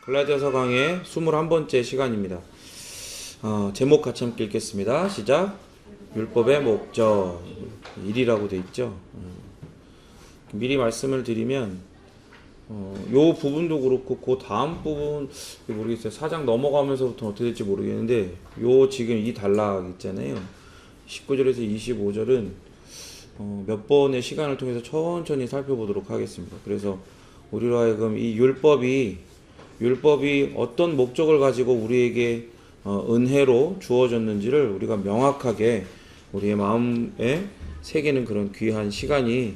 갈라디아서 강의 21번째 시간입니다. 제목 같이 함께 읽겠습니다. 시작. 율법의 목적 1이라고 되어 있죠. 미리 말씀을 드리면 요 부분도 그렇고 그 다음 부분 모르겠어요. 4장 넘어가면서부터 어떻게 될지 모르겠는데 요 지금 이 단락 있잖아요. 19절에서 25절은 몇 번의 시간을 통해서 천천히 살펴보도록 하겠습니다. 그래서 우리로 하여금 이 율법이 어떤 목적을 가지고 우리에게 은혜로 주어졌는지를 우리가 명확하게 우리의 마음에 새기는 그런 귀한 시간이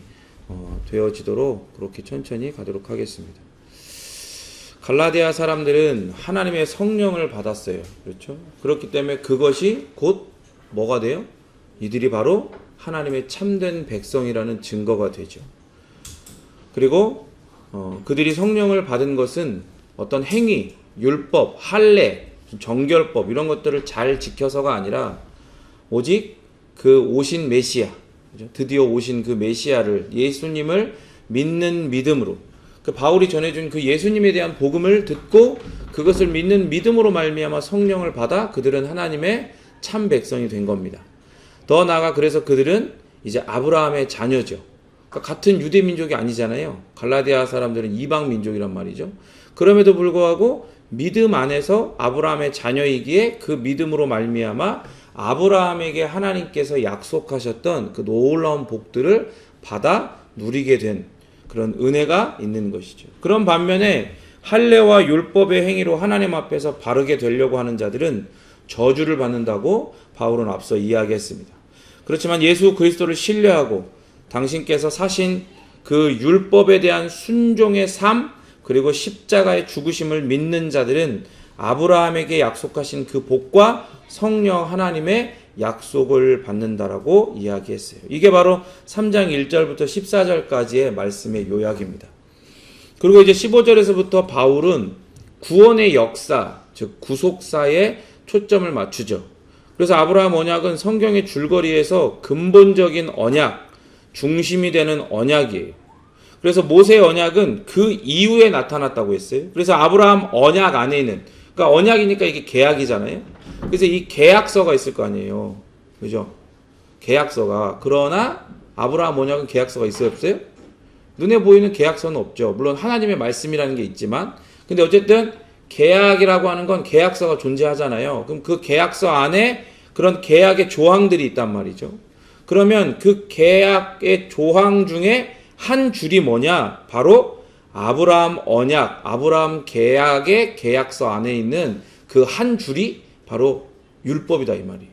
되어지도록 그렇게 천천히 가도록 하겠습니다. 갈라디아 사람들은 하나님의 성령을 받았어요. 그렇죠? 그렇기 때문에 그것이 곧 뭐가 돼요? 이들이 바로 하나님의 참된 백성이라는 증거가 되죠. 그리고 그들이 성령을 받은 것은 어떤 행위, 율법, 할례, 정결법 이런 것들을 잘 지켜서가 아니라 오직 그 오신 메시아, 드디어 오신 그 메시아를 예수님을 믿는 믿음으로 그 바울이 전해준 그 예수님에 대한 복음을 듣고 그것을 믿는 믿음으로 말미암아 성령을 받아 그들은 하나님의 참 백성이 된 겁니다. 더 나아가 그래서 그들은 이제 아브라함의 자녀죠. 그러니까 같은 유대 민족이 아니잖아요. 갈라디아 사람들은 이방 민족이란 말이죠. 그럼에도 불구하고 믿음 안에서 아브라함의 자녀이기에 그 믿음으로 말미암아 아브라함에게 하나님께서 약속하셨던 그 놀라운 복들을 받아 누리게 된 그런 은혜가 있는 것이죠. 그런 반면에 할례와 율법의 행위로 하나님 앞에서 바르게 되려고 하는 자들은 저주를 받는다고 바울은 앞서 이야기했습니다. 그렇지만 예수 그리스도를 신뢰하고 당신께서 사신 그 율법에 대한 순종의 삶 그리고 십자가의 죽으심을 믿는 자들은 아브라함에게 약속하신 그 복과 성령 하나님의 약속을 받는다라고 이야기했어요. 이게 바로 3장 1절부터 14절까지의 말씀의 요약입니다. 그리고 이제 15절에서부터 바울은 구원의 역사, 즉 구속사에 초점을 맞추죠. 그래서 아브라함 언약은 성경의 줄거리에서 근본적인 언약, 중심이 되는 언약이에요. 그래서 모세의 언약은 그 이후에 나타났다고 했어요. 그래서 아브라함 언약 안에는, 그러니까 언약이니까 이게 계약이잖아요. 그래서 이 계약서가 있을 거 아니에요. 그죠? 계약서가. 그러나 아브라함 언약은 계약서가 있어요, 없어요? 눈에 보이는 계약서는 없죠. 물론 하나님의 말씀이라는 게 있지만, 근데 어쨌든 계약이라고 하는 건 계약서가 존재하잖아요. 그럼 그 계약서 안에 그런 계약의 조항들이 있단 말이죠. 그러면 그 계약의 조항 중에 한 줄이 뭐냐? 바로 아브라함 언약, 아브라함 계약의 계약서 안에 있는 그 한 줄이 바로 율법이다 이 말이에요.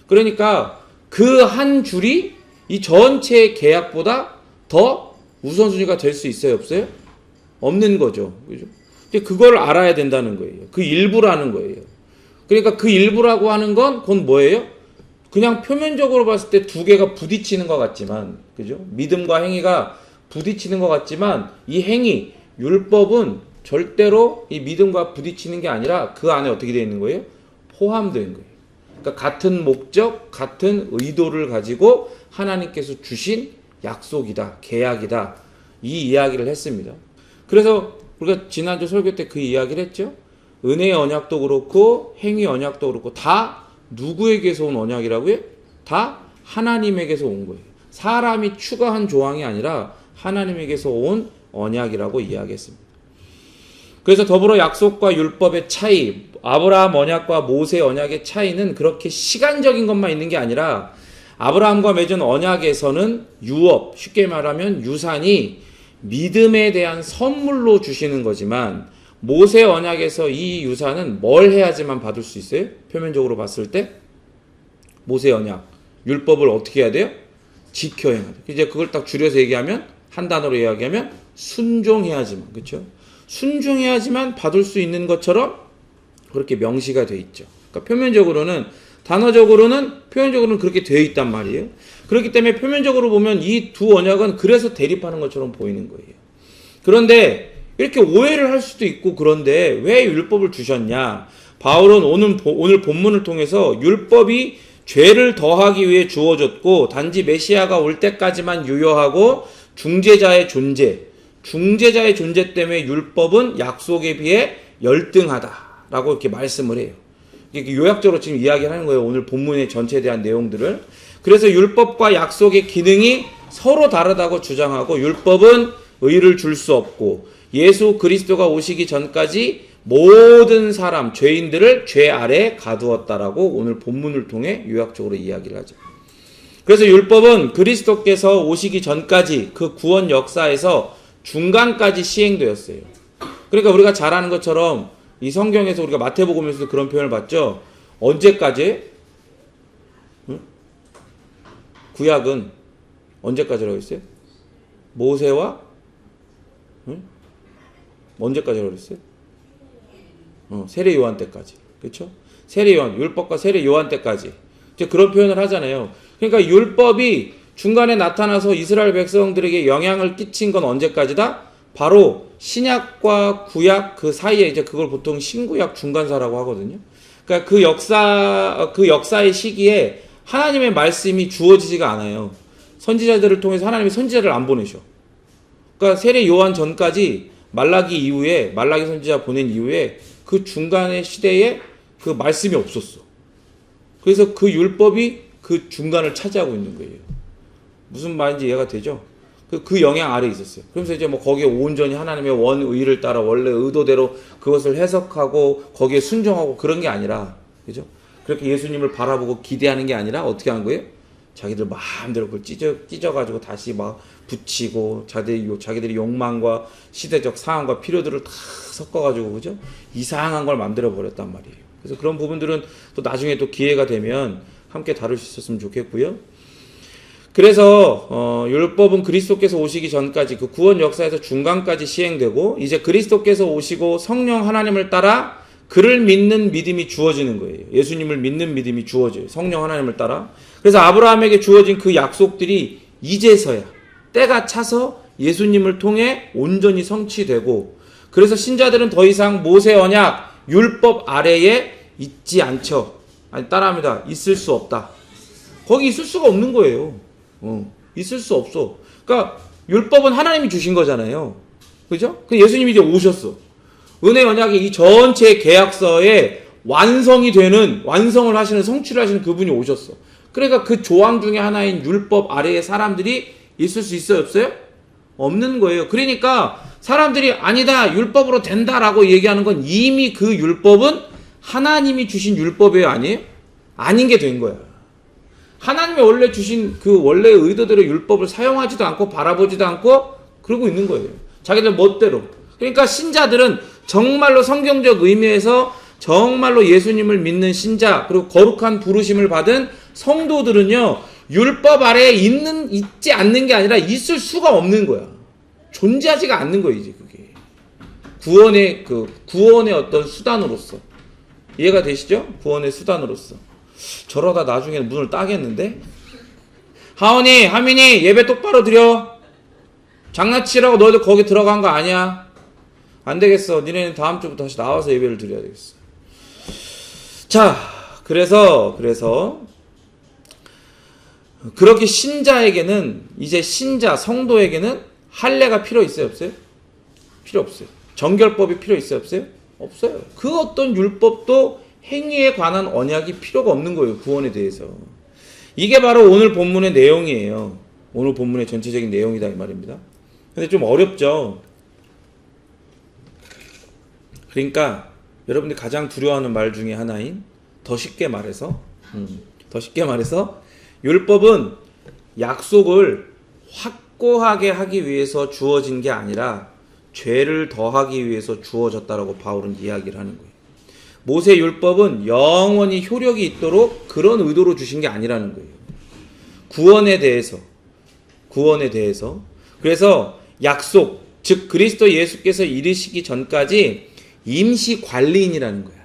그러니까 그 한 줄이 이 전체의 계약보다 더 우선순위가 될 수 있어요, 없어요? 없는 거죠. 그죠? 그걸 알아야 된다는 거예요. 그 일부라는 거예요. 그러니까 그 일부라고 하는 건 그건 뭐예요? 그냥 표면적으로 봤을 때 두 개가 부딪히는 것 같지만, 그죠? 믿음과 행위가 부딪히는 것 같지만, 이 행위, 율법은 절대로 이 믿음과 부딪히는 게 아니라 그 안에 어떻게 되어 있는 거예요? 포함된 거예요. 그러니까 같은 목적, 같은 의도를 가지고 하나님께서 주신 약속이다, 계약이다. 이 이야기를 했습니다. 그래서 우리가 지난주 설교 때 그 이야기를 했죠? 은혜의 언약도 그렇고, 행위 언약도 그렇고, 다 누구에게서 온 언약이라고요? 다 하나님에게서 온 거예요. 사람이 추가한 조항이 아니라 하나님에게서 온 언약이라고 이야기했습니다. 그래서 더불어 약속과 율법의 차이, 아브라함 언약과 모세 언약의 차이는 그렇게 시간적인 것만 있는 게 아니라 아브라함과 맺은 언약에서는 유업, 쉽게 말하면 유산이 믿음에 대한 선물로 주시는 거지만 모세 언약에서 이 유산은 뭘 해야지만 받을 수 있어요? 표면적으로 봤을 때 모세 언약, 율법을 어떻게 해야 돼요? 지켜야 돼요. 이제 그걸 딱 줄여서 얘기하면 한 단어로 이야기하면 순종해야지만, 그렇죠? 순종해야지만 받을 수 있는 것처럼 그렇게 명시가 돼 있죠. 그러니까 표면적으로는 표면적으로는 그렇게 되어 있단 말이에요. 그렇기 때문에 표면적으로 보면 이 두 언약은 그래서 대립하는 것처럼 보이는 거예요. 그런데 이렇게 오해를 할 수도 있고 그런데 왜 율법을 주셨냐? 바울은 오늘 본문을 통해서 율법이 죄를 더하기 위해 주어졌고 단지 메시아가 올 때까지만 유효하고 중재자의 존재, 중재자의 존재 때문에 율법은 약속에 비해 열등하다라고 이렇게 말씀을 해요. 이렇게 요약적으로 지금 이야기하는 거예요. 오늘 본문의 전체에 대한 내용들을. 그래서 율법과 약속의 기능이 서로 다르다고 주장하고, 율법은 의를 줄 수 없고 예수 그리스도가 오시기 전까지 모든 사람, 죄인들을 죄 아래에 가두었다라고 오늘 본문을 통해 요약적으로 이야기를 하죠. 그래서 율법은 그리스도께서 오시기 전까지 그 구원 역사에서 중간까지 시행되었어요. 그러니까 우리가 잘 아는 것처럼 이 성경에서 우리가 마태복음에서도 그런 표현을 봤죠. 언제까지? 응? 구약은 언제까지라고 했어요? 모세와 응? 언제까지라고 했어요? 세례 요한 때까지. 그렇죠? 세례 요한, 율법과 세례 요한 때까지. 이제 그런 표현을 하잖아요. 그러니까 율법이 중간에 나타나서 이스라엘 백성들에게 영향을 끼친 건 언제까지다? 바로 신약과 구약 그 사이에, 이제 그걸 보통 신구약 중간사라고 하거든요. 그러니까 그 역사의 시기에 하나님의 말씀이 주어지지가 않아요. 선지자들을 통해서 하나님이 선지자를 안 보내셔. 그러니까 세례 요한 전까지 말라기 이후에, 말라기 선지자 보낸 이후에 그 중간의 시대에 그 말씀이 없었어. 그래서 그 율법이 그 중간을 차지하고 있는 거예요. 무슨 말인지 이해가 되죠? 그 영향 아래에 있었어요. 그러면서 이제 뭐 거기에 온전히 하나님의 원의를 따라 원래 의도대로 그것을 해석하고 거기에 순종하고 그런 게 아니라, 그죠? 그렇게 예수님을 바라보고 기대하는 게 아니라 어떻게 하는 거예요? 자기들 마음대로 그걸 찢어가지고 다시 막 붙이고 자기들이 욕망과 시대적 상황과 필요들을 다 섞어가지고, 그죠? 이상한 걸 만들어 버렸단 말이에요. 그래서 그런 부분들은 또 나중에 또 기회가 되면 함께 다룰 수 있었으면 좋겠고요. 그래서 율법은 그리스도께서 오시기 전까지 그 구원 역사에서 중간까지 시행되고, 이제 그리스도께서 오시고 성령 하나님을 따라 그를 믿는 믿음이 주어지는 거예요. 예수님을 믿는 믿음이 주어져요. 성령 하나님을 따라. 그래서 아브라함에게 주어진 그 약속들이 이제서야 때가 차서 예수님을 통해 온전히 성취되고, 그래서 신자들은 더 이상 모세 언약 율법 아래에 있지 않죠. 아니, 따라합니다. 있을 수 없다. 거기 있을 수가 없는 거예요. 있을 수 없어. 그러니까 율법은 하나님이 주신 거잖아요. 그죠? 그 예수님이 이제 오셨어. 은혜 언약의 이 전체 계약서에 완성을 하시는, 성취를 하시는 그분이 오셨어. 그러니까 그 조항 중에 하나인 율법 아래에 사람들이 있을 수 있어요, 없어요? 없는 거예요. 그러니까 사람들이 아니다, 율법으로 된다라고 얘기하는 건 이미 그 율법은 하나님이 주신 율법이에요, 아니에요? 아닌 게 된 거야. 하나님이 원래 주신 그 원래의 의도대로 율법을 사용하지도 않고 바라보지도 않고 그러고 있는 거예요. 자기들 멋대로. 그러니까 신자들은 정말로 성경적 의미에서 정말로 예수님을 믿는 신자, 그리고 거룩한 부르심을 받은 성도들은요, 율법 아래에 있지 않는 게 아니라 있을 수가 없는 거야. 존재하지가 않는 거예요, 이제 그게. 구원의 어떤 수단으로서. 이해가 되시죠? 구원의 수단으로서. 저러다 나중에는 문을 따겠는데? 하원이, 하민이, 예배 똑바로 드려. 장난치라고 너희들 거기 들어간 거 아니야. 안 되겠어. 니네는 다음 주부터 다시 나와서 예배를 드려야 되겠어. 자, 그래서 그렇게 신자에게는, 이제 신자, 성도에게는 할례가 필요 있어요, 없어요? 필요 없어요. 정결법이 필요 있어요, 없어요? 없어요. 그 어떤 율법도 행위에 관한 언약이 필요가 없는 거예요, 구원에 대해서. 이게 바로 오늘 본문의 내용이에요. 오늘 본문의 전체적인 내용이다, 이 말입니다. 근데 좀 어렵죠? 그러니까 여러분들이 가장 두려워하는 말 중에 하나인, 더 쉽게 말해서 율법은 약속을 확고하게 하기 위해서 주어진 게 아니라 죄를 더하기 위해서 주어졌다라고 바울은 이야기를 하는 거예요. 모세 율법은 영원히 효력이 있도록 그런 의도로 주신 게 아니라는 거예요. 구원에 대해서. 그래서 약속, 즉 그리스도 예수께서 이르시기 전까지 임시 관리인이라는 거야.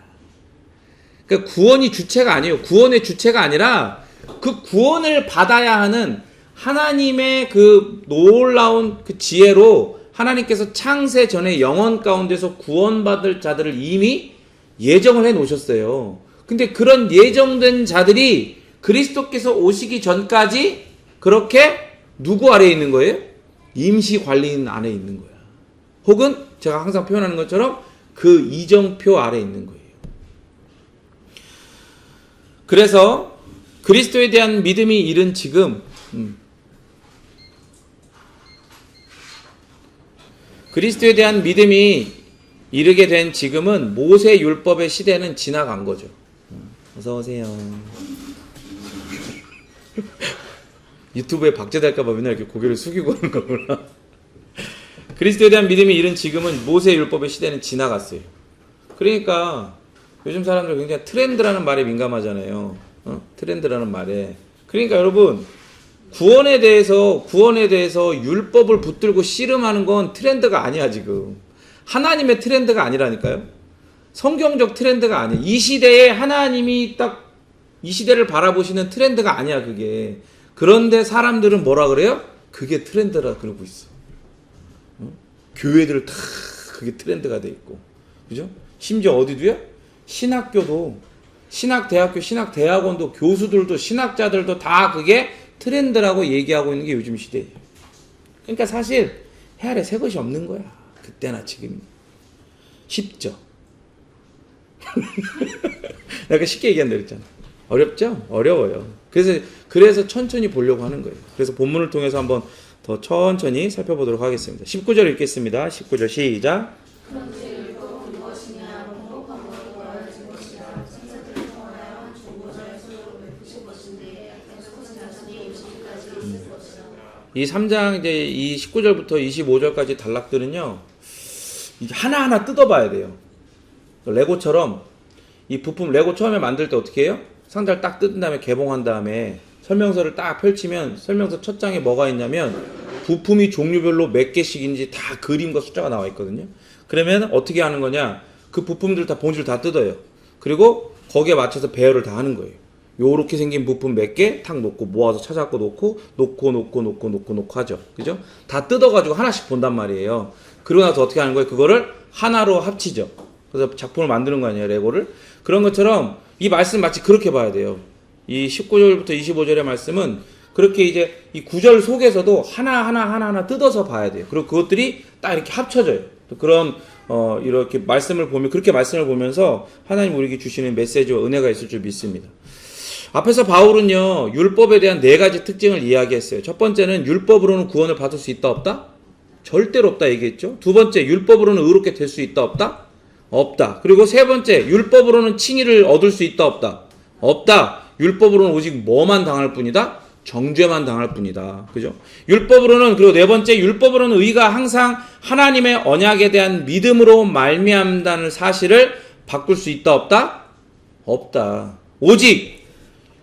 그러니까 구원이 주체가 아니에요. 구원의 주체가 아니라 그 구원을 받아야 하는 하나님의 그 놀라운 그 지혜로 하나님께서 창세 전에 영원 가운데서 구원받을 자들을 이미 예정을 해 놓으셨어요. 근데 그런 예정된 자들이 그리스도께서 오시기 전까지 그렇게 누구 아래에 있는 거예요? 임시 관리인 안에 있는 거야. 혹은 제가 항상 표현하는 것처럼 그 이정표 아래 있는 거예요. 그래서 그리스도에 대한 믿음이 이른 지금 그리스도에 대한 믿음이 이르게 된 지금은 모세 율법의 시대는 지나간 거죠. 어서 오세요. 유튜브에 박제될까봐 맨날 이렇게 고개를 숙이고 하는 거구나. 그리스도에 대한 믿음이 이른 지금은 모세 율법의 시대는 지나갔어요. 그러니까 요즘 사람들 굉장히 트렌드라는 말에 민감하잖아요. 트렌드라는 말에. 그러니까 여러분 구원에 대해서 율법을 붙들고 씨름하는 건 트렌드가 아니야 지금. 하나님의 트렌드가 아니라니까요. 성경적 트렌드가 아니야. 이 시대에 하나님이 딱 이 시대를 바라보시는 트렌드가 아니야 그게. 그런데 사람들은 뭐라 그래요? 그게 트렌드라 그러고 있어. 교회들 다 그게 트렌드가 돼 있고, 그죠? 심지어 어디도요? 신학교도, 신학대학교, 신학대학원도, 교수들도, 신학자들도 다 그게 트렌드라고 얘기하고 있는 게 요즘 시대예요. 그러니까 사실 해 아래 새 것이 없는 거야. 그때나 지금. 쉽죠? 내가 쉽게 얘기한다 그랬잖아. 어렵죠? 어려워요. 그래서 천천히 보려고 하는 거예요. 그래서 본문을 통해서 한번 더 천천히 살펴보도록 하겠습니다. 19절 읽겠습니다. 19절 시작. 이 3장 이제 이 19절부터 25절까지 단락들은요. 이제 하나하나 뜯어봐야 돼요. 레고처럼 이 부품 레고 처음에 만들 때 어떻게 해요? 상자를 딱 뜯은 다음에 개봉한 다음에 설명서를 딱 펼치면 설명서 첫 장에 뭐가 있냐면 부품이 종류별로 몇 개씩인지 다 그림과 숫자가 나와 있거든요. 그러면 어떻게 하는 거냐? 그 부품들 다 봉지를 다 뜯어요. 그리고 거기에 맞춰서 배열을 다 하는 거예요. 요렇게 생긴 부품 몇 개 탁 놓고 모아서 찾아갖고 놓고 하죠. 그죠? 다 뜯어가지고 하나씩 본단 말이에요. 그러고 나서 어떻게 하는 거예요? 그거를 하나로 합치죠. 그래서 작품을 만드는 거 아니에요, 레고를. 그런 것처럼 이 말씀 마치 그렇게 봐야 돼요. 이 19절부터 25절의 말씀은 그렇게 이제 이 9절 속에서도 하나하나 뜯어서 봐야 돼요. 그리고 그것들이 딱 이렇게 합쳐져요. 그런 이렇게 말씀을 보면 그렇게 말씀을 보면서 하나님 우리에게 주시는 메시지와 은혜가 있을 줄 믿습니다. 앞에서 바울은요 율법에 대한 4가지 특징을 이야기했어요. 첫 번째는 율법으로는 구원을 받을 수 있다 없다? 절대로 없다 얘기했죠. 두 번째 율법으로는 의롭게 될 수 있다 없다? 없다. 그리고 세 번째 율법으로는 칭의를 얻을 수 있다 없다? 없다. 율법으로는 오직 뭐만 당할 뿐이다? 정죄만 당할 뿐이다. 그죠? 율법으로는 그리고 네 번째 율법으로는 의가 항상 하나님의 언약에 대한 믿음으로 말미암다는 사실을 바꿀 수 있다 없다? 없다. 오직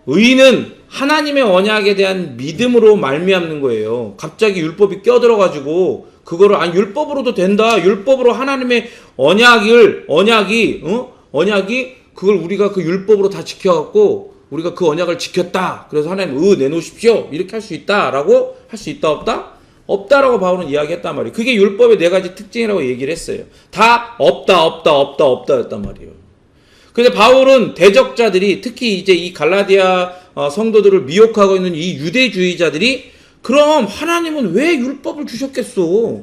의는 하나님의 언약에 대한 믿음으로 말미암는 거예요. 갑자기 율법이 껴들어가지고 그거를 아니 율법으로도 된다. 율법으로 하나님의 언약이 그걸 우리가 그 율법으로 다 지켜갖고 우리가 그 언약을 지켰다. 그래서 하나님 내놓으십시오. 이렇게 할 수 있다라고 할 수 있다 없다? 없다라고 바울은 이야기했단 말이에요. 그게 율법의 4가지 특징이라고 얘기를 했어요. 다 없다였단 말이에요. 근데 바울은 대적자들이 특히 이제 이 갈라디아 성도들을 미혹하고 있는 이 유대주의자들이 그럼 하나님은 왜 율법을 주셨겠어?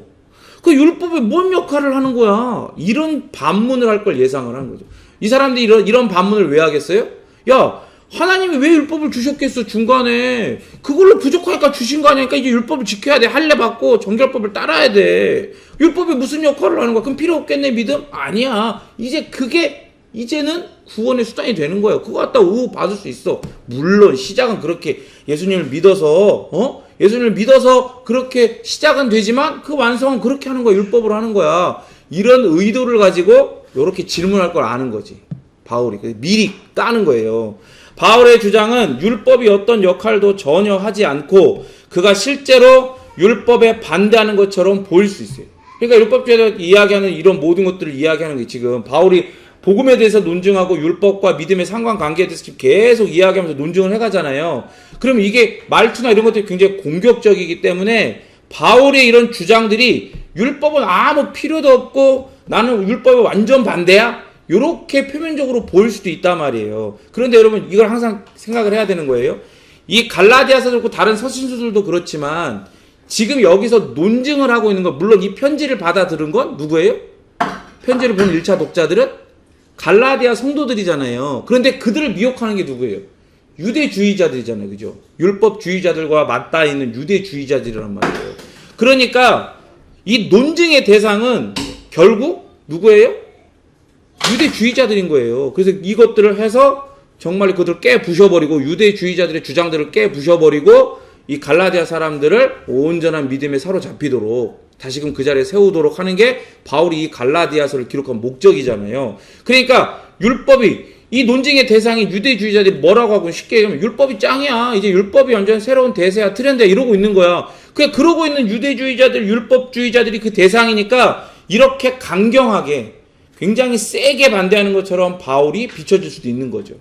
그 율법에 뭔 역할을 하는 거야? 이런 반문을 할 걸 예상을 한 거죠. 이 사람들이 이런 반문을 왜 하겠어요? 야, 하나님이 왜 율법을 주셨겠어? 중간에 그걸로 부족하니까 주신 거 아니니까 이제 율법을 지켜야 돼. 할례 받고 정결법을 따라야 돼. 율법이 무슨 역할을 하는 거야? 그럼 필요 없겠네 믿음? 아니야. 이제는 구원의 수단이 되는 거예요. 그거 갖다 받을 수 있어. 물론 시작은 그렇게 예수님을 믿어서 그렇게 시작은 되지만 그 완성은 그렇게 하는 거야. 율법으로 하는 거야. 이런 의도를 가지고 이렇게 질문할 걸 아는 거지. 바울이 미리 따는 거예요. 바울의 주장은 율법이 어떤 역할도 전혀 하지 않고 그가 실제로 율법에 반대하는 것처럼 보일 수 있어요. 그러니까 율법주의자가 이야기하는 이런 모든 것들을 이야기하는 게 지금 바울이 복음에 대해서 논증하고 율법과 믿음의 상관관계에 대해서 지금 계속 이야기하면서 논증을 해가잖아요. 그럼 이게 말투나 이런 것들이 굉장히 공격적이기 때문에 바울의 이런 주장들이 율법은 아무 필요도 없고 나는 율법에 완전 반대야? 이렇게 표면적으로 보일 수도 있단 말이에요. 그런데 여러분 이걸 항상 생각을 해야 되는 거예요. 이 갈라디아서도 그렇고 다른 서신서들도 그렇지만 지금 여기서 논증을 하고 있는 건, 물론 이 편지를 받아들은 건 누구예요? 편지를 본 1차 독자들은 갈라디아 성도들이잖아요. 그런데 그들을 미혹하는 게 누구예요? 유대주의자들이잖아요. 그죠? 율법주의자들과 맞닿아 있는 유대주의자들이란 말이에요. 그러니까 이 논증의 대상은 결국 누구예요? 유대주의자들인 거예요. 그래서 이것들을 해서 정말 그들을 깨부셔버리고, 유대주의자들의 주장들을 깨부셔버리고, 이 갈라디아 사람들을 온전한 믿음에 사로잡히도록 다시금 그 자리에 세우도록 하는 게 바울이 이 갈라디아서를 기록한 목적이잖아요. 그러니까 율법이, 이 논쟁의 대상이 유대주의자들이 뭐라고 하고, 쉽게 얘기하면 율법이 짱이야, 이제 율법이 완전 새로운 대세야, 트렌드야, 이러고 있는 거야. 그냥 그러고 있는 유대주의자들, 율법주의자들이 그 대상이니까 이렇게 강경하게 굉장히 세게 반대하는 것처럼 바울이 비춰질 수도 있는 거죠.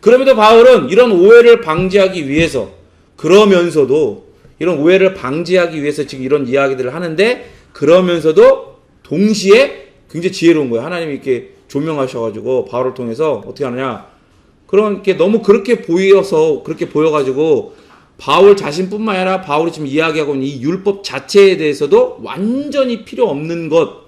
그럼에도 바울은 이런 오해를 방지하기 위해서, 그러면서도 이런 오해를 방지하기 위해서 지금 이런 이야기들을 하는데, 그러면서도 동시에 굉장히 지혜로운 거예요. 하나님이 이렇게 조명하셔가지고 바울을 통해서 어떻게 하느냐, 그렇게 너무 그렇게 보여서, 그렇게 보여가지고 바울 자신뿐만 아니라 바울이 지금 이야기하고 있는 이 율법 자체에 대해서도 완전히 필요 없는 것,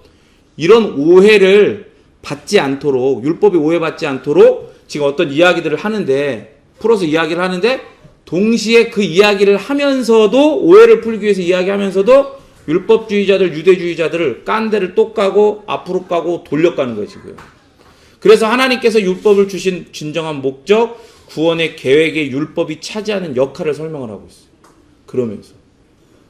이런 오해를 받지 않도록, 율법이 오해받지 않도록 지금 어떤 이야기들을 하는데, 풀어서 이야기를 하는데, 동시에 그 이야기를 하면서도, 오해를 풀기 위해서 이야기하면서도 율법주의자들, 유대주의자들을 깐대를 또 까고 앞으로 까고 돌려까는 거예요, 지금. 그래서 하나님께서 율법을 주신 진정한 목적, 구원의 계획에 율법이 차지하는 역할을 설명을 하고 있어요. 그러면서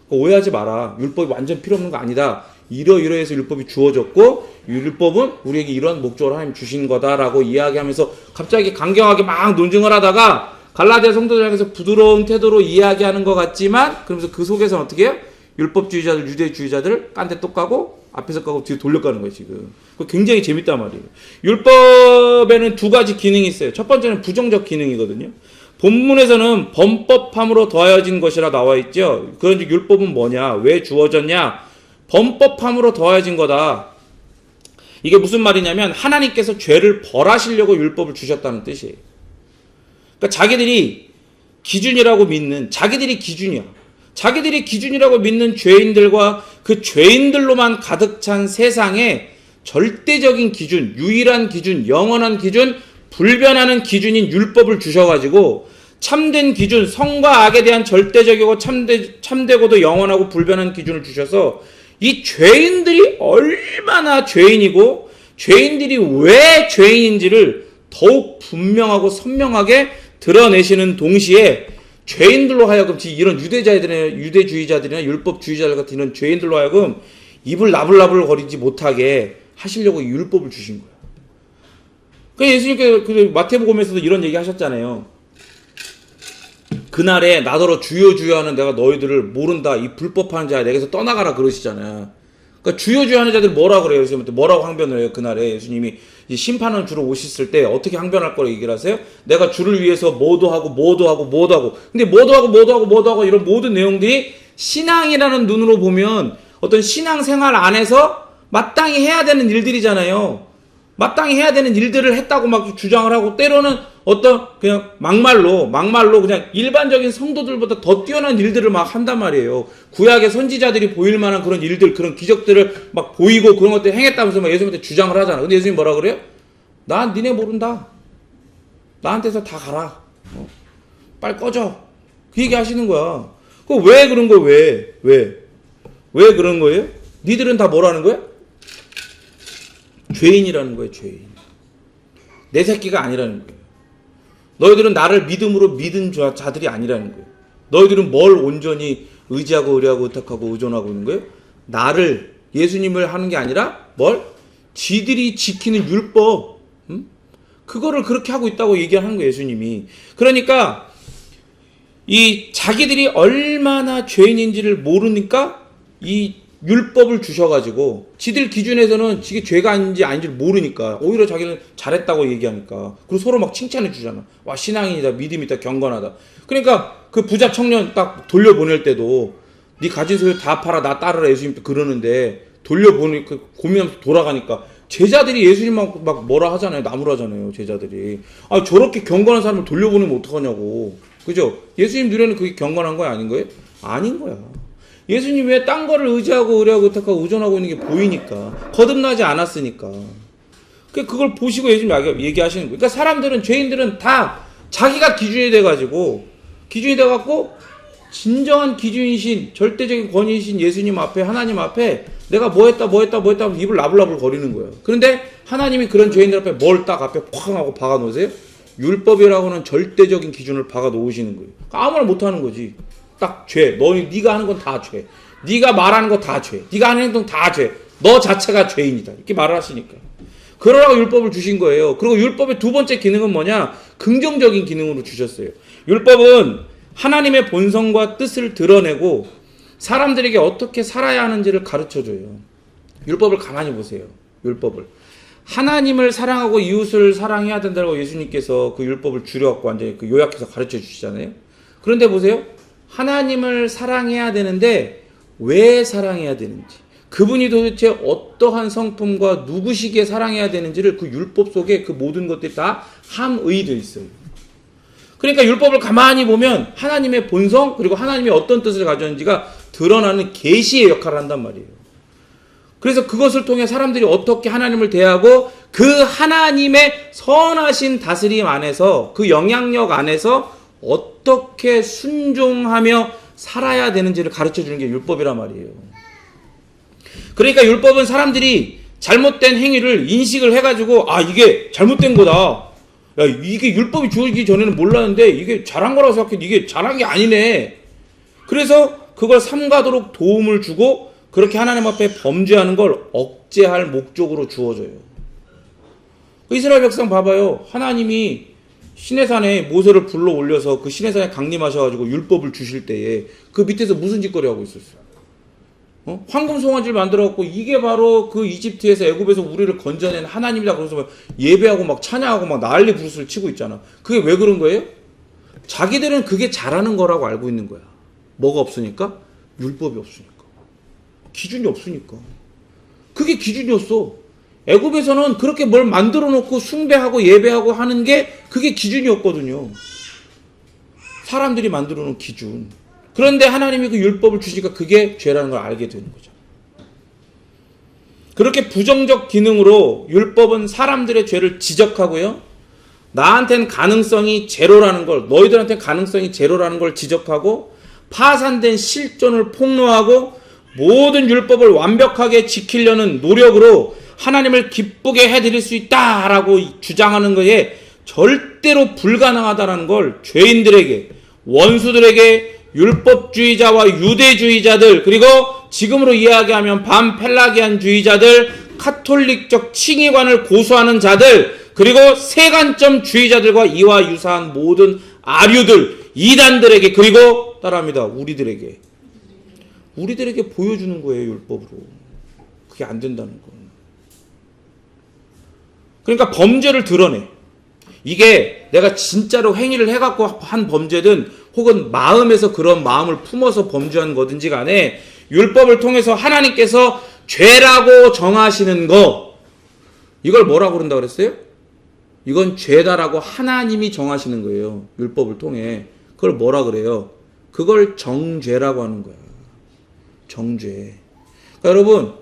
오해하지 마라. 율법이 완전 필요 없는 거 아니다. 이러이러해서 율법이 주어졌고, 율법은 우리에게 이런 목적으로 하나님 주신 거다라고 이야기하면서 갑자기 강경하게 막 논증을 하다가 갈라디아 성도들 향해서 부드러운 태도로 이야기하는 것 같지만, 그러면서 그 속에서는 어떻게 해요? 율법주의자들, 유대주의자들을 깐대 또 까고 앞에서 까고 뒤에 돌려가는 거예요, 지금. 그거 굉장히 재밌단 말이에요. 율법에는 두 가지 기능이 있어요. 첫 번째는 부정적 기능이거든요. 본문에서는 범법함으로 더하여진 것이라 나와 있죠. 그런지 율법은 뭐냐? 왜 주어졌냐? 범법함으로 더하여진 거다. 이게 무슨 말이냐면 하나님께서 죄를 벌하시려고 율법을 주셨다는 뜻이에요. 그러니까 자기들이 기준이라고 믿는, 자기들이 기준이야. 자기들이 기준이라고 믿는 죄인들과 그 죄인들로만 가득 찬 세상에 절대적인 기준, 유일한 기준, 영원한 기준, 불변하는 기준인 율법을 주셔가지고 참된 기준, 선과 악에 대한 절대적이고 참되고도 영원하고 불변한 기준을 주셔서 이 죄인들이 얼마나 죄인이고 죄인들이 왜 죄인인지를 더욱 분명하고 선명하게 드러내시는 동시에 죄인들로 하여금 이런 유대주의자들이나 율법주의자들 같은 이런 죄인들로 하여금 입을 나불나불 거리지 못하게 하시려고 율법을 주신 거예요. 그러니까 예수님께서 마태복음에서도 이런 얘기 하셨잖아요. 그날에 나더러 주여 주여 하는 내가 너희들을 모른다, 이 불법하는 자야, 내게서 떠나가라 그러시잖아요. 그러니까 주여 주여 하는 자들 뭐라 그래요? 예수님한테 뭐라고 항변을 해요? 그날에 예수님이 심판원 주로 오셨을 때 어떻게 항변할 거라고 얘기를 하세요? 내가 주를 위해서 뭐도 하고 뭐도 하고 뭐도 하고, 근데 뭐도 하고 뭐도 하고 뭐도 하고 이런 모든 내용들이 신앙이라는 눈으로 보면 어떤 신앙생활 안에서 마땅히 해야 되는 일들이잖아요. 마땅히 해야 되는 일들을 했다고 막 주장을 하고, 때로는 어떤 그냥 막말로 그냥 일반적인 성도들보다 더 뛰어난 일들을 막 한단 말이에요. 구약의 선지자들이 보일 만한 그런 일들, 그런 기적들을 막 보이고 그런 것들 행했다면서 막 예수님한테 주장을 하잖아. 근데 예수님 뭐라 그래요? 난 니네 모른다. 나한테서 다 가라. 빨리 꺼져. 그 얘기 하시는 거야. 그거 왜 그런 거야? 왜 그런 거예요? 니들은 다 뭐라는 거야? 죄인이라는 거예요, 죄인. 내 새끼가 아니라는 거예요. 너희들은 나를 믿음으로 믿은 자들이 아니라는 거예요. 너희들은 뭘 온전히 의지하고 의뢰하고 의탁하고 의존하고 있는 거예요? 나를, 예수님을 하는 게 아니라 뭘? 지들이 지키는 율법, 그거를 그렇게 하고 있다고 얘기하는 거예요, 예수님이. 그러니까 이 자기들이 얼마나 죄인인지를 모르니까 이 율법을 주셔가지고 지들 기준에서는 이게 죄가 아닌지를 모르니까 오히려 자기는 잘했다고 얘기하니까, 그리고 서로 막 칭찬해 주잖아. 와, 신앙인이다, 믿음이 있다, 경건하다. 그러니까 그 부자 청년 딱 돌려보낼 때도 네 가진 소유 다 팔아 나 따르라 예수님 그러는데, 돌려보니까 고민하면서 돌아가니까 제자들이 예수님만 막 뭐라 하잖아요. 나무라잖아요, 제자들이. 아, 저렇게 경건한 사람을 돌려보내면 어떡하냐고. 그죠? 예수님 눈에는 그게 경건한 거야, 아닌 거예요? 아닌 거야. 예수님 왜 딴 거를 의지하고 의존하고 있는 게 보이니까. 거듭나지 않았으니까. 그걸 보시고 예수님 얘기하시는 거예요. 그러니까 사람들은, 죄인들은 다 자기가 기준이 돼갖고 진정한 기준이신, 절대적인 권위이신 예수님 앞에, 하나님 앞에 내가 뭐 했다 입을 나불나불 거리는 거예요. 그런데 하나님이 그런 죄인들 앞에 뭘 딱 앞에 쾅 하고 박아 놓으세요? 율법이라고는 절대적인 기준을 박아 놓으시는 거예요. 아무나 못하는 거지. 딱 죄. 네가 하는 건 다 죄. 네가 말하는 거 다 죄. 네가 하는 행동 다 죄. 너 자체가 죄인이다. 이렇게 말을 하시니까. 그러라고 율법을 주신 거예요. 그리고 율법의 두 번째 기능은 뭐냐? 긍정적인 기능으로 주셨어요. 율법은 하나님의 본성과 뜻을 드러내고 사람들에게 어떻게 살아야 하는지를 가르쳐줘요. 율법을 가만히 보세요. 율법을. 하나님을 사랑하고 이웃을 사랑해야 된다고 예수님께서 그 율법을 줄여갖고 완전히 그 요약해서 가르쳐 주시잖아요. 그런데 보세요. 하나님을 사랑해야 되는데 왜 사랑해야 되는지, 그분이 도대체 어떠한 성품과 누구시기에 사랑해야 되는지를 그 율법 속에 그 모든 것들이 다 함의되어 있어요. 그러니까 율법을 가만히 보면 하나님의 본성, 그리고 하나님이 어떤 뜻을 가졌는지가 드러나는 계시의 역할을 한단 말이에요. 그래서 그것을 통해 사람들이 어떻게 하나님을 대하고 그 하나님의 선하신 다스림 안에서, 그 영향력 안에서 어떻게 순종하며 살아야 되는지를 가르쳐주는 게 율법이란 말이에요. 그러니까 율법은 사람들이 잘못된 행위를 인식을 해가지고, 이게 잘못된 거다. 야, 이게 율법이 주어지기 전에는 몰랐는데 이게 잘한 거라고 생각해. 이게 잘한 게 아니네. 그래서 그걸 삼가도록 도움을 주고 그렇게 하나님 앞에 범죄하는 걸 억제할 목적으로 주어져요. 이스라엘 백성 봐봐요. 하나님이 시내산에 모세를 불러 올려서 그 시내산에 강림하셔가지고 율법을 주실 때에 그 밑에서 무슨 짓거리 하고 있었어요? 황금 송아지를 만들어갖고 이게 바로 그 이집트에서, 애굽에서 우리를 건져낸 하나님이다. 그러면서 막 예배하고 막 찬양하고 막 난리 부르스를 치고 있잖아. 그게 왜 그런 거예요? 자기들은 그게 잘하는 거라고 알고 있는 거야. 뭐가 없으니까? 율법이 없으니까. 기준이 없으니까. 그게 기준이었어. 애굽에서는 그렇게 뭘 만들어 놓고 숭배하고 예배하고 하는 게 그게 기준이었거든요. 사람들이 만들어 놓은 기준. 그런데 하나님이 그 율법을 주시니까 그게 죄라는 걸 알게 되는 거죠. 그렇게 부정적 기능으로 율법은 사람들의 죄를 지적하고요. 나한테는 가능성이 제로라는 걸, 너희들한테는 가능성이 제로라는 걸 지적하고, 파산된 실존을 폭로하고, 모든 율법을 완벽하게 지키려는 노력으로 하나님을 기쁘게 해드릴 수 있다라고 주장하는 것에 절대로 불가능하다는 걸 죄인들에게, 원수들에게, 율법주의자와 유대주의자들, 그리고 지금으로 이야기하면 반펠라기안주의자들, 카톨릭적 칭의관을 고수하는 자들, 그리고 세관점주의자들과 이와 유사한 모든 아류들, 이단들에게, 그리고 따라합니다, 우리들에게 보여주는 거예요. 율법으로. 그게 안 된다는 거. 그러니까 범죄를 드러내. 이게 내가 진짜로 행위를 해갖고 한 범죄든 혹은 마음에서 그런 마음을 품어서 범죄한 거든지 간에 율법을 통해서 하나님께서 죄라고 정하시는 거, 이걸 뭐라고 그런다 그랬어요? 이건 죄다라고 하나님이 정하시는 거예요. 율법을 통해. 그걸 뭐라 그래요? 그걸 정죄라고 하는 거야. 정죄. 그러니까 여러분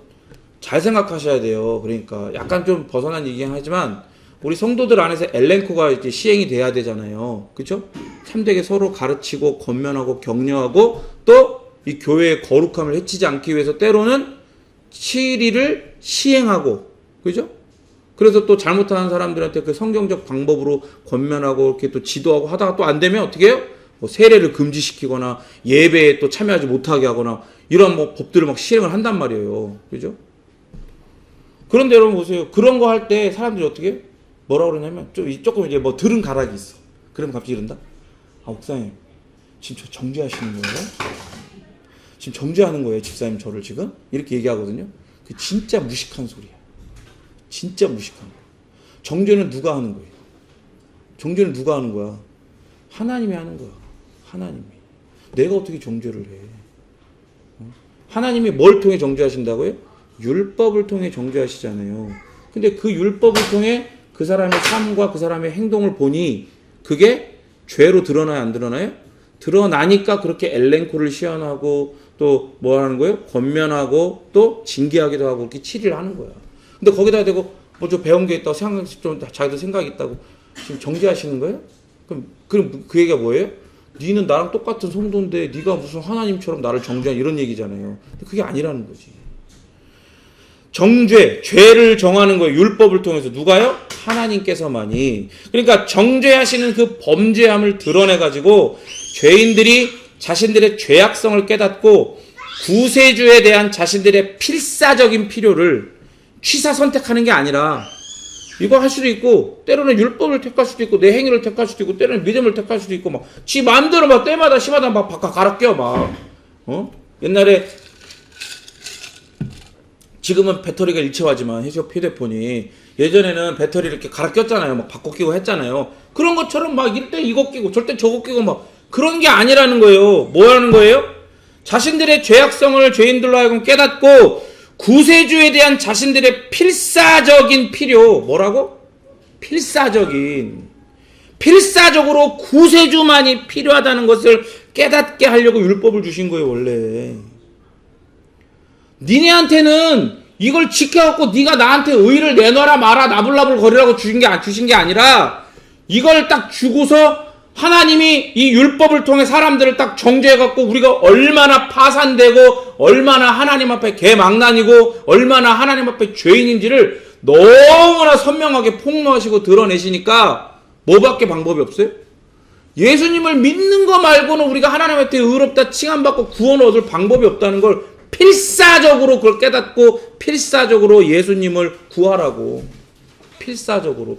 잘 생각하셔야 돼요. 그러니까 약간 좀 벗어난 얘기긴 하지만 우리 성도들 안에서 엘렌코가 이제 시행이 돼야 되잖아요. 그렇죠? 참되게 서로 가르치고 권면하고 격려하고 또 이 교회의 거룩함을 해치지 않기 위해서 때로는 치리를 시행하고, 그죠? 그래서 또 잘못하는 사람들한테 그 성경적 방법으로 권면하고 이렇게 또 지도하고 하다가 또 안 되면 어떻게 해요? 뭐 세례를 금지시키거나 예배에 또 참여하지 못하게 하거나 이런 뭐 법들을 막 시행을 한단 말이에요. 그죠? 그런데 여러분 보세요. 그런 거 할 때 사람들이 어떻게 해요? 뭐라 그러냐면 조금 이제 뭐 들은 가락이 있어. 그러면 갑자기 이런다. 목사님 지금 저 정죄하시는 거예요? 지금 정죄하는 거예요, 집사님 저를 지금? 이렇게 얘기하거든요. 그 진짜 무식한 소리야. 진짜 무식한 거. 정죄는 누가 하는 거예요? 정죄는 누가 하는 거야? 하나님이 하는 거야. 하나님이. 내가 어떻게 정죄를 해? 하나님이 뭘 통해 정죄하신다고요? 율법을 통해 정죄하시잖아요. 근데 그 율법을 통해 그 사람의 삶과 그 사람의 행동을 보니 그게 죄로 드러나요, 안 드러나요? 드러나니까 그렇게 엘렌코를 시연하고 또 뭐 하는 거예요? 권면하고 또 징계하기도 하고 이렇게 7일 하는 거야. 근데 거기다 대고 뭐 좀 배운 게 있다고 생각 좀 자기도 생각이 있다고 지금 정죄하시는 거예요? 그럼 그 얘기가 뭐예요? 니는 나랑 똑같은 성도인데 네가 무슨 하나님처럼 나를 정죄한 이런 얘기잖아요. 근데 그게 아니라는 거지. 정죄, 죄를 정하는 거예요. 율법을 통해서. 누가요? 하나님께서만이. 그러니까 정죄하시는 그 범죄함을 드러내가지고 죄인들이 자신들의 죄악성을 깨닫고 구세주에 대한 자신들의 필사적인 필요를 취사 선택하는 게 아니라 이거 할 수도 있고 때로는 율법을 택할 수도 있고 내 행위를 택할 수도 있고 때로는 믿음을 택할 수도 있고 막 지 마음대로 막 때마다 시마다 막 바깥 갈아 껴 막. 옛날에 지금은 배터리가 일체화지만 휴대폰이 예전에는 배터리 이렇게 갈아 꼈잖아요. 막 바꿔 끼고 했잖아요. 그런 것처럼 막 이때 이거 끼고 절대 저거 끼고 막 그런 게 아니라는 거예요. 뭐 하는 거예요? 자신들의 죄악성을 죄인들로 하여금 깨닫고 구세주에 대한 자신들의 필사적인 필요, 뭐라고? 필사적으로 구세주만이 필요하다는 것을 깨닫게 하려고 율법을 주신 거예요, 원래. 니네한테는 이걸 지켜갖고 네가 나한테 의를 내놔라 마라 나불나불 거리라고 주신 게 아니라 이걸 딱 주고서 하나님이 이 율법을 통해 사람들을 딱 정죄해갖고 우리가 얼마나 파산되고 얼마나 하나님 앞에 개망난이고 얼마나 하나님 앞에 죄인인지를 너무나 선명하게 폭로하시고 드러내시니까 뭐밖에 방법이 없어요? 예수님을 믿는 거 말고는 우리가 하나님한테 의롭다 칭함받고 구원을 얻을 방법이 없다는 걸 필사적으로 그걸 깨닫고 필사적으로 예수님을 구하라고. 필사적으로.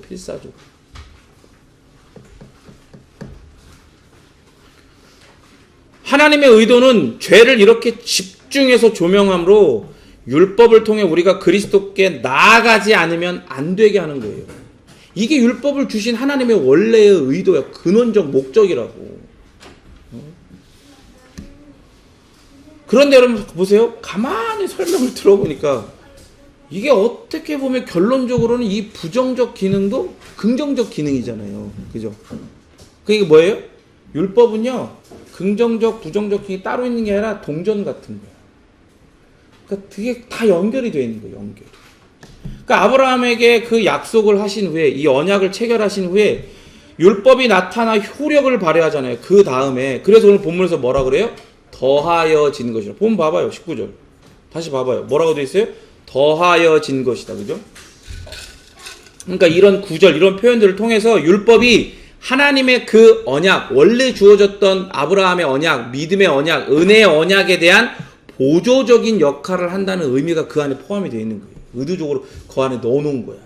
하나님의 의도는 죄를 이렇게 집중해서 조명함으로 율법을 통해 우리가 그리스도께 나아가지 않으면 안 되게 하는 거예요. 이게 율법을 주신 하나님의 원래의 의도야. 근원적 목적이라고. 그런데 여러분 보세요. 가만히 설명을 들어보니까 이게 어떻게 보면 결론적으로는 이 부정적 기능도 긍정적 기능이잖아요. 그죠? 그게 뭐예요? 율법은요. 긍정적, 부정적 기능이 따로 있는 게 아니라 동전 같은 거야. 그러니까 그게 다 연결이 되어 있는 거예요. 연결. 그러니까 아브라함에게 그 약속을 하신 후에 이 언약을 체결하신 후에 율법이 나타나 효력을 발휘하잖아요. 그 다음에 그래서 오늘 본문에서 뭐라 그래요? 더하여진 것이라. 본문 봐봐요. 19절. 다시 봐봐요. 뭐라고 되어 있어요? 더하여진 것이다. 그죠? 그러니까 이런 구절, 이런 표현들을 통해서 율법이 하나님의 그 언약, 원래 주어졌던 아브라함의 언약, 믿음의 언약, 은혜의 언약에 대한 보조적인 역할을 한다는 의미가 그 안에 포함이 되어 있는 거예요. 의도적으로 그 안에 넣어놓은 거야.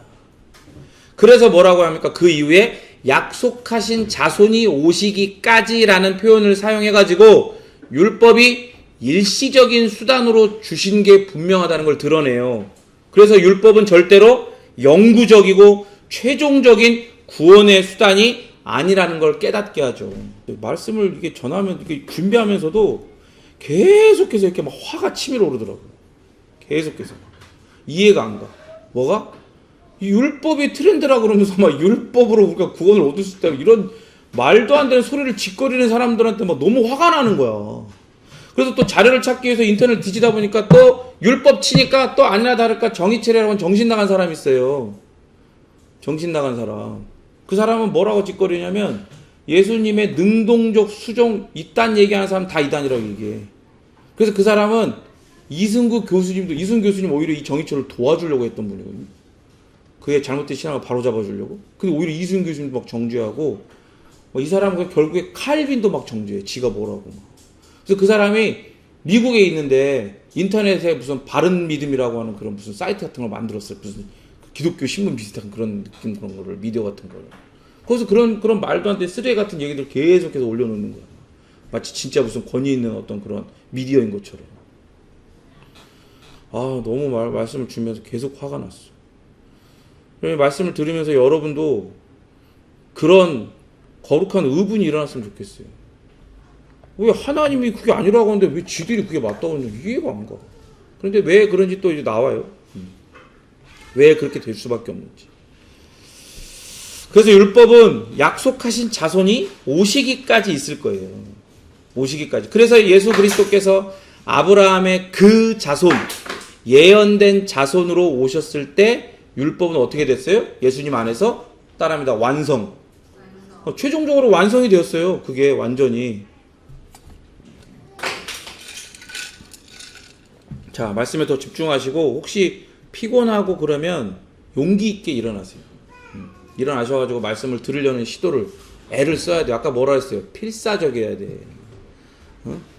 그래서 뭐라고 합니까? 그 이후에 약속하신 자손이 오시기까지라는 표현을 사용해가지고 율법이 일시적인 수단으로 주신 게 분명하다는 걸 드러내요. 그래서 율법은 절대로 영구적이고 최종적인 구원의 수단이 아니라는 걸 깨닫게 하죠. 말씀을 이게 전하면 이게 준비하면서도 계속해서 이렇게 막 화가 치밀어 오르더라고요. 계속해서 이해가 안 가. 뭐가? 이 율법이 트렌드라 그러면서 막 율법으로 우리가 구원을 얻을 수 있다 이런 말도 안 되는 소리를 짓거리는 사람들한테 막 너무 화가 나는 거야. 그래서 또 자료를 찾기 위해서 인터넷 뒤지다 보니까 또 율법 치니까 또 아니나 다를까 정의체례라고 정신 나간 사람이 있어요. 정신 나간 사람. 그 사람은 뭐라고 짓거리냐면 예수님의 능동적 수종 이딴 얘기하는 사람 다 이단이라고 얘기해. 그래서 그 사람은 이승구 교수님 오히려 이 정의체를 도와주려고 했던 분이거든요. 그의 잘못된 신앙을 바로잡아주려고. 근데 오히려 이승구 교수님도 막 정죄하고 이 사람은 결국에 칼빈도 막 정죄해. 지가 뭐라고. 그래서 그 사람이 미국에 있는데 인터넷에 무슨 바른 믿음이라고 하는 그런 무슨 사이트 같은 걸 만들었어요. 무슨 기독교 신문 비슷한 그런 느낌 그런 거를 미디어 같은 거를. 거기서 그런 말도 안 되는 쓰레기 같은 얘기들 계속해서 올려놓는 거야. 마치 진짜 무슨 권위 있는 어떤 그런 미디어인 것처럼. 아 너무 말씀을 주면서 계속 화가 났어. 말씀을 들으면서 여러분도 그런 거룩한 의분이 일어났으면 좋겠어요. 왜 하나님이 그게 아니라고 하는데 왜 지들이 그게 맞다고 하는지 이해가 안 가. 그런데 왜 그런지 또 이제 나와요. 왜 그렇게 될 수밖에 없는지. 그래서 율법은 약속하신 자손이 오시기까지 있을 거예요. 오시기까지. 그래서 예수 그리스도께서 아브라함의 그 자손, 예언된 자손으로 오셨을 때 율법은 어떻게 됐어요? 예수님 안에서 따라합니다. 완성. 최종적으로 완성이 되었어요. 그게 완전히. 자, 말씀에 더 집중하시고 혹시 피곤하고 그러면 용기 있게 일어나세요. 일어나셔가지고 말씀을 들으려는 시도를 애를 써야 돼요. 아까 뭐라 했어요? 필사적이어야 돼.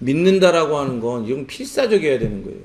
믿는다라고 하는 건 이건 필사적이어야 되는 거예요.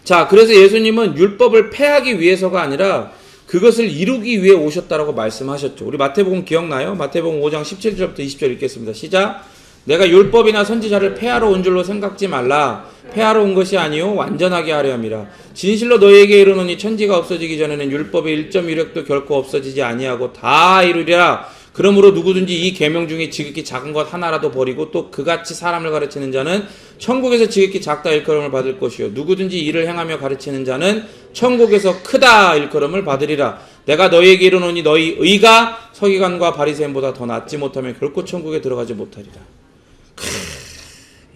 자, 그래서 예수님은 율법을 폐하기 위해서가 아니라 그것을 이루기 위해 오셨다라고 말씀하셨죠. 우리 마태복음 기억나요? 마태복음 5장 17절부터 20절 읽겠습니다. 시작. 내가 율법이나 선지자를 폐하러 온 줄로 생각지 말라. 폐하러 온 것이 아니요 완전하게 하려 함이라. 진실로 너희에게 이르노니 천지가 없어지기 전에는 율법의 1.1획도 결코 없어지지 아니하고 다 이루리라. 그러므로 누구든지 이 계명 중에 지극히 작은 것 하나라도 버리고 또 그같이 사람을 가르치는 자는 천국에서 지극히 작다 일컬음을 받을 것이요 누구든지 이를 행하며 가르치는 자는 천국에서 크다 일컬음을 받으리라. 내가 너희에게 이르노니 너희 의가 서기관과 바리새인보다 더 낫지 못하면 결코 천국에 들어가지 못하리라.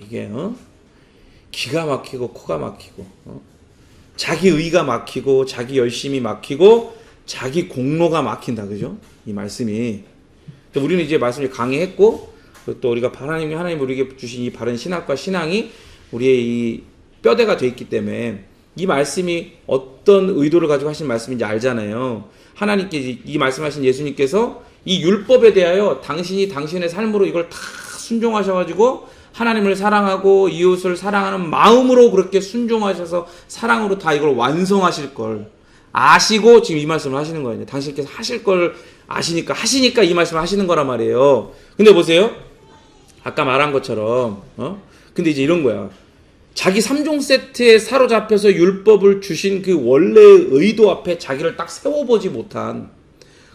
이게 기가 막히고 코가 막히고 자기 의가 막히고 자기 열심이 막히고 자기 공로가 막힌다. 그죠? 이 말씀이. 우리는 이제 말씀이 강의했고 또 우리가 하나님 우리에게 주신 이 바른 신학과 신앙이 우리의 이 뼈대가 돼 있기 때문에 이 말씀이 어떤 의도를 가지고 하신 말씀인지 알잖아요. 하나님께 이 말씀하신 예수님께서 이 율법에 대하여 당신이 당신의 삶으로 이걸 다 순종하셔가지고 하나님을 사랑하고 이웃을 사랑하는 마음으로 그렇게 순종하셔서 사랑으로 다 이걸 완성하실 걸 아시고 지금 이 말씀을 하시는 거예요. 당신께서 하실 걸 하시니까 이 말씀을 하시는 거란 말이에요. 근데 보세요. 아까 말한 것처럼 근데 이제 이런 거야. 자기 3종 세트에 사로잡혀서 율법을 주신 그 원래의 의도 앞에 자기를 딱 세워보지 못한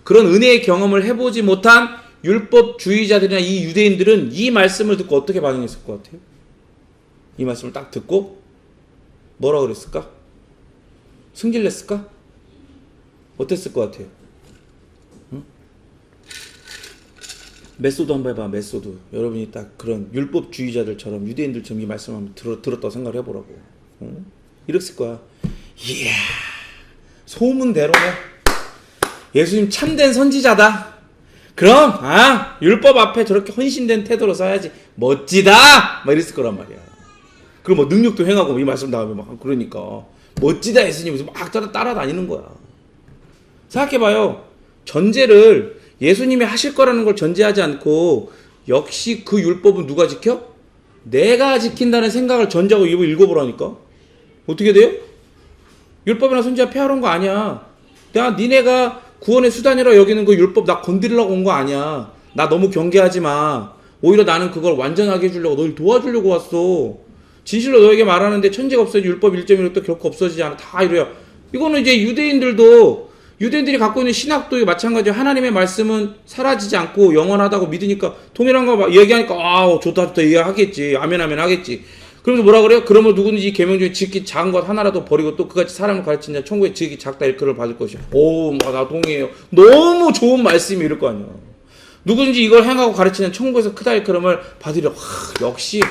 그런 은혜의 경험을 해보지 못한 율법주의자들이나 이 유대인들은 이 말씀을 듣고 어떻게 반응했을 것 같아요? 이 말씀을 딱 듣고 뭐라 그랬을까? 승질냈을까? 어땠을 것 같아요? 메소드 한번 해봐. 메소드. 여러분이 딱 그런 율법주의자들처럼 유대인들처럼 이 말씀 한번 들었다고 생각을 해보라고. 이랬을 거야. 이야, 소문대로네. 예수님 참된 선지자다. 그럼 율법 앞에 저렇게 헌신된 태도로 써야지. 멋지다. 막 이랬을 거란 말이야. 그리고 뭐 능력도 행하고 이 말씀 나오면 막 그러니까 멋지다 예수님 막 따라다니는 거야. 생각해봐요. 전제를 예수님이 하실 거라는 걸 전제하지 않고 역시 그 율법은 누가 지켜? 내가 지킨다는 생각을 전제하고 읽어보라니까. 어떻게 돼요? 율법이나 선지자 폐하러 온 거 아니야. 니네가 구원의 수단이라 여기는 그 율법 나 건드리려고 온 거 아니야. 나 너무 경계하지 마. 오히려 나는 그걸 완전하게 해주려고 너를 도와주려고 왔어. 진실로 너에게 말하는데 천지가 없어지지 율법 1.1획도 결코 없어지지 않아. 다 이래요. 이거는 이제 유대인들이 갖고 있는 신학도 마찬가지로 하나님의 말씀은 사라지지 않고 영원하다고 믿으니까 동일한 거 얘기하니까 좋다 이해하겠지. 아멘 하겠지. 그러면서 뭐라 그래요? 그러면 누구든지 이 계명 중에 지극히 작은 것 하나라도 버리고 또 그같이 사람을 가르치는 자 천국에 지극히 작다 일컬음을 받을 것이야. 나 동의해요. 너무 좋은 말씀이 이럴 거 아니야. 누구든지 이걸 행하고 가르치는 천국에서 크다 일컬음을 받으려. 역시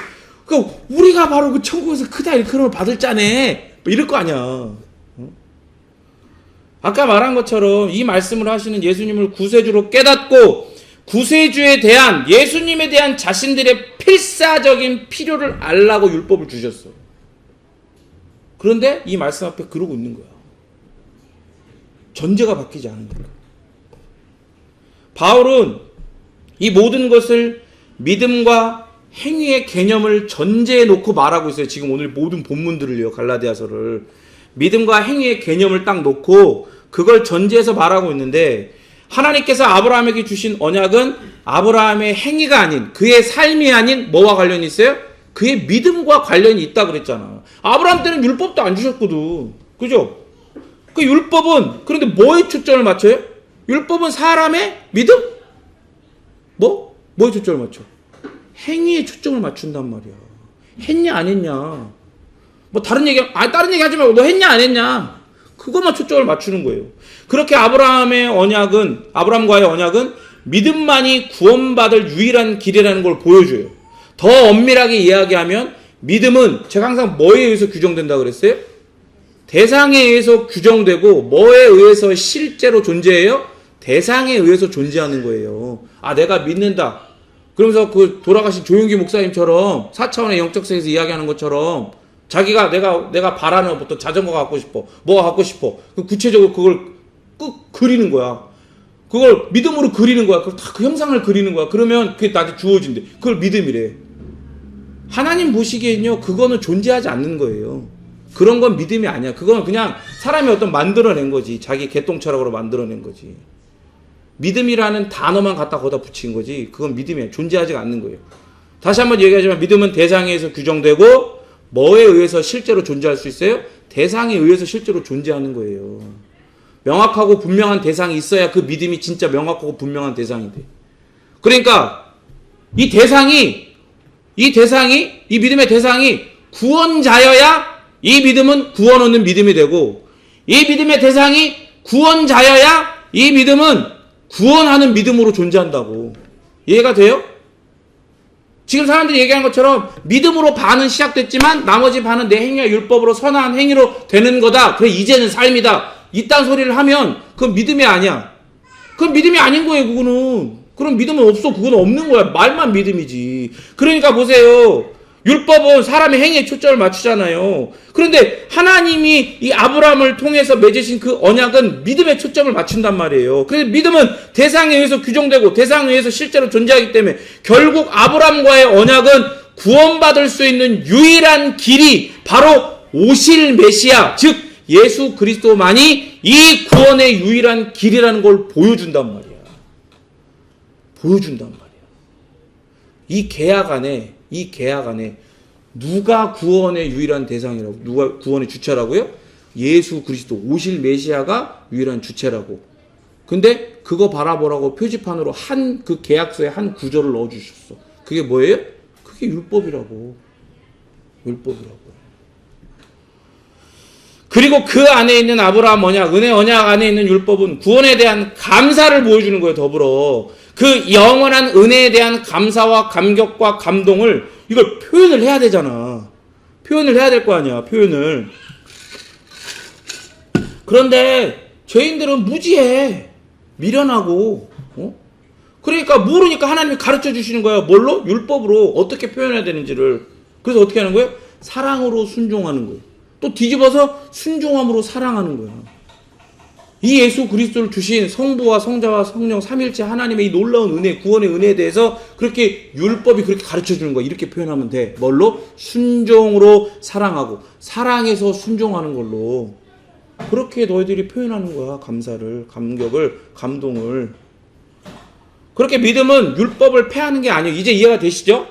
우리가 바로 그 천국에서 크다 일컬음을 받을 자네. 이럴 거 아니야. 아까 말한 것처럼 이 말씀을 하시는 예수님을 구세주로 깨닫고 구세주에 대한 예수님에 대한 자신들의 필사적인 필요를 알라고 율법을 주셨어. 그런데 이 말씀 앞에 그러고 있는 거야. 전제가 바뀌지 않은 거야. 바울은 이 모든 것을 믿음과 행위의 개념을 전제해 놓고 말하고 있어요. 지금 오늘 모든 본문들을요. 갈라디아서를. 믿음과 행위의 개념을 딱 놓고 그걸 전제해서 말하고 있는데 하나님께서 아브라함에게 주신 언약은 아브라함의 행위가 아닌 그의 삶이 아닌 뭐와 관련이 있어요? 그의 믿음과 관련이 있다 그랬잖아. 아브라함 때는 율법도 안 주셨거든. 그죠? 그 율법은 그런데 뭐에 초점을 맞춰요? 율법은 사람의 믿음? 뭐에 초점을 맞춰? 행위에 초점을 맞춘단 말이야. 했냐 안 했냐. 다른 얘기 하지 말고 너 했냐 안 했냐. 그것만 초점을 맞추는 거예요. 그렇게 아브라함과의 언약은 믿음만이 구원받을 유일한 길이라는 걸 보여줘요. 더 엄밀하게 이야기하면 믿음은 제가 항상 뭐에 의해서 규정된다 그랬어요? 대상에 의해서 규정되고 뭐에 의해서 실제로 존재해요? 대상에 의해서 존재하는 거예요. 아, 내가 믿는다. 그러면서 그 돌아가신 조용기 목사님처럼 4차원의 영적 세계에서 이야기하는 것처럼 자기가 내가 바라는 어떤 자전거 갖고 싶어. 뭐가 갖고 싶어. 구체적으로 그걸 그리는 거야. 그걸 믿음으로 그리는 거야. 그걸 다 그 형상을 그리는 거야. 그러면 그게 나한테 주어진대. 그걸 믿음이래. 하나님 보시기엔요, 그거는 존재하지 않는 거예요. 그런 건 믿음이 아니야. 그거는 그냥 사람이 어떤 만들어낸 거지. 자기 개똥철학으로 만들어낸 거지. 믿음이라는 단어만 갖다 거기다 붙인 거지. 그건 믿음이 아니야. 존재하지 않는 거예요. 다시 한번 얘기하지만 믿음은 대상에 의해서 규정되고 뭐에 의해서 실제로 존재할 수 있어요? 대상에 의해서 실제로 존재하는 거예요. 명확하고 분명한 대상이 있어야 그 믿음이 진짜 명확하고 분명한 대상이 돼. 그러니까 이 믿음의 대상이 구원자여야 이 믿음은 구원 얻는 믿음이 되고, 이 믿음의 대상이 구원자여야 이 믿음은 구원하는 믿음으로 존재한다고. 이해가 돼요? 지금 사람들이 얘기하는 것처럼 믿음으로 반은 시작됐지만 나머지 반은 내 행위와 율법으로 선한 행위로 되는 거다. 그래, 이제는 삶이다. 이딴 소리를 하면 그건 믿음이 아니야. 그건 믿음이 아닌 거예요, 그거는. 그럼 믿음은 없어. 그건 없는 거야. 말만 믿음이지. 그러니까 보세요. 율법은 사람의 행위에 초점을 맞추잖아요. 그런데 하나님이 이 아브라함을 통해서 맺으신 그 언약은 믿음에 초점을 맞춘단 말이에요. 그래서 믿음은 대상에 의해서 규정되고 대상에 의해서 실제로 존재하기 때문에 결국 아브라함과의 언약은 구원받을 수 있는 유일한 길이 바로 오실 메시아, 즉 예수 그리스도만이 이 구원의 유일한 길이라는 걸 보여준단 말이야. 보여준단 말이야. 이 계약 안에 누가 구원의 유일한 대상이라고, 누가 구원의 주체라고요? 예수 그리스도, 오실 메시아가 유일한 주체라고. 근데 그거 바라보라고 표지판으로 그 계약서에 한 구절을 넣어주셨어. 그게 뭐예요? 그게 율법이라고. 그리고 그 안에 있는 아브라함 언약, 은혜 언약 안에 있는 율법은 구원에 대한 감사를 보여주는 거예요, 더불어. 그 영원한 은혜에 대한 감사와 감격과 감동을 이걸 표현을 해야 되잖아. 표현을 해야 될 거 아니야, 표현을. 그런데 죄인들은 무지해. 미련하고. 그러니까 모르니까 하나님이 가르쳐 주시는 거야. 뭘로? 율법으로 어떻게 표현해야 되는지를. 그래서 어떻게 하는 거예요? 사랑으로 순종하는 거예요. 또 뒤집어서 순종함으로 사랑하는 거야. 이 예수 그리스도를 주신 성부와 성자와 성령 삼일체 하나님의 이 놀라운 은혜, 구원의 은혜에 대해서 그렇게 율법이 그렇게 가르쳐 주는 거야. 이렇게 표현하면 돼. 뭘로? 순종으로 사랑하고, 사랑해서 순종하는 걸로. 그렇게 너희들이 표현하는 거야. 감사를, 감격을, 감동을. 그렇게 믿음은 율법을 폐하는 게 아니에요. 이제 이해가 되시죠?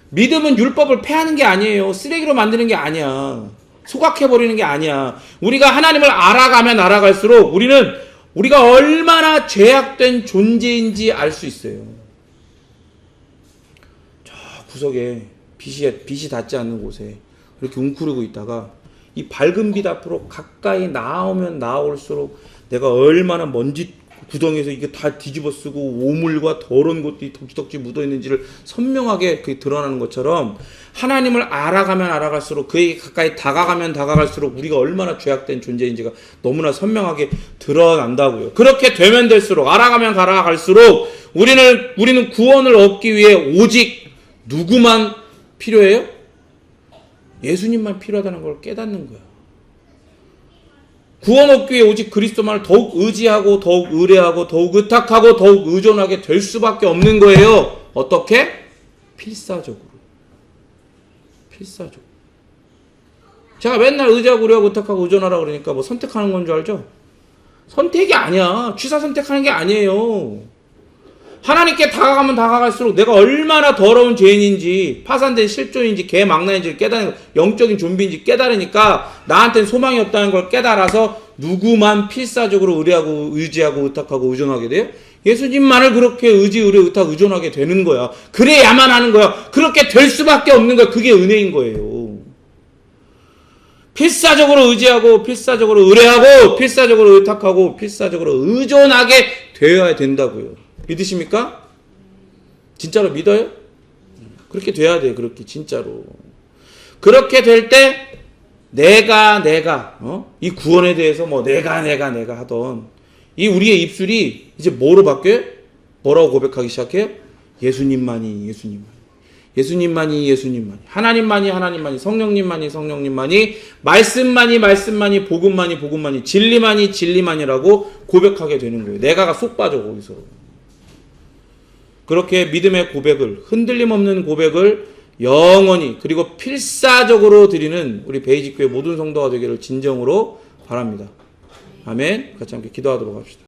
믿음은 율법을 폐하는 게 아니에요. 쓰레기로 만드는 게 아니야. 소각해버리는 게 아니야. 우리가 하나님을 알아가면 알아갈수록 우리가 얼마나 죄악된 존재인지 알 수 있어요. 저 구석에 빛이 닿지 않는 곳에 이렇게 웅크리고 있다가 이 밝은 빛 앞으로 가까이 나오면 나올수록 내가 얼마나 먼지 구덩이에서 이게 다 뒤집어 쓰고 오물과 더러운 것들이 덕지덕지 묻어 있는지를 선명하게 그게 드러나는 것처럼 하나님을 알아가면 알아갈수록 그에게 가까이 다가가면 다가갈수록 우리가 얼마나 죄악된 존재인지가 너무나 선명하게 드러난다고요. 그렇게 되면 될수록, 알아가면 알아갈수록 우리는 구원을 얻기 위해 오직 누구만 필요해요? 예수님만 필요하다는 걸 깨닫는 거야. 구원 얻기 위해 오직 그리스도만을 더욱 의지하고 더욱 의뢰하고 더욱 의탁하고 더욱 의존하게 될 수밖에 없는 거예요. 어떻게? 필사적으로. 제가 맨날 의지하고 의뢰하고 의탁하고 의존하라고 그러니까 뭐 선택하는 건 줄 알죠? 선택이 아니야. 취사 선택하는 게 아니에요. 하나님께 다가가면 다가갈수록 내가 얼마나 더러운 죄인인지, 파산된 실존인지, 개망나인지를 깨달는, 영적인 좀비인지 깨달으니까 나한테는 소망이 없다는 걸 깨달아서 누구만 필사적으로 의뢰하고 의지하고 의탁하고 의존하게 돼요? 예수님만을 그렇게 의지, 의뢰, 의탁, 의존하게 되는 거야. 그래야만 하는 거야. 그렇게 될 수밖에 없는 거야. 그게 은혜인 거예요. 필사적으로 의지하고, 필사적으로 의뢰하고, 필사적으로 의탁하고, 필사적으로 의존하게 되어야 된다고요. 믿으십니까? 진짜로 믿어요? 그렇게 돼야 돼요. 그렇게 진짜로. 그렇게 될 때 내가 이 구원에 대해서 뭐 내가 하던 이 우리의 입술이 이제 뭐로 바뀌어요? 뭐라고 고백하기 시작해요? 예수님만이 하나님만이 성령님만이 말씀만이 복음만이 진리만이라고 고백하게 되는 거예요. 내가가 쏙 빠져 거기서. 그렇게 믿음의 고백을, 흔들림 없는 고백을 영원히 그리고 필사적으로 드리는 우리 베이직교회 모든 성도가 되기를 진정으로 바랍니다. 아멘. 같이 함께 기도하도록 합시다.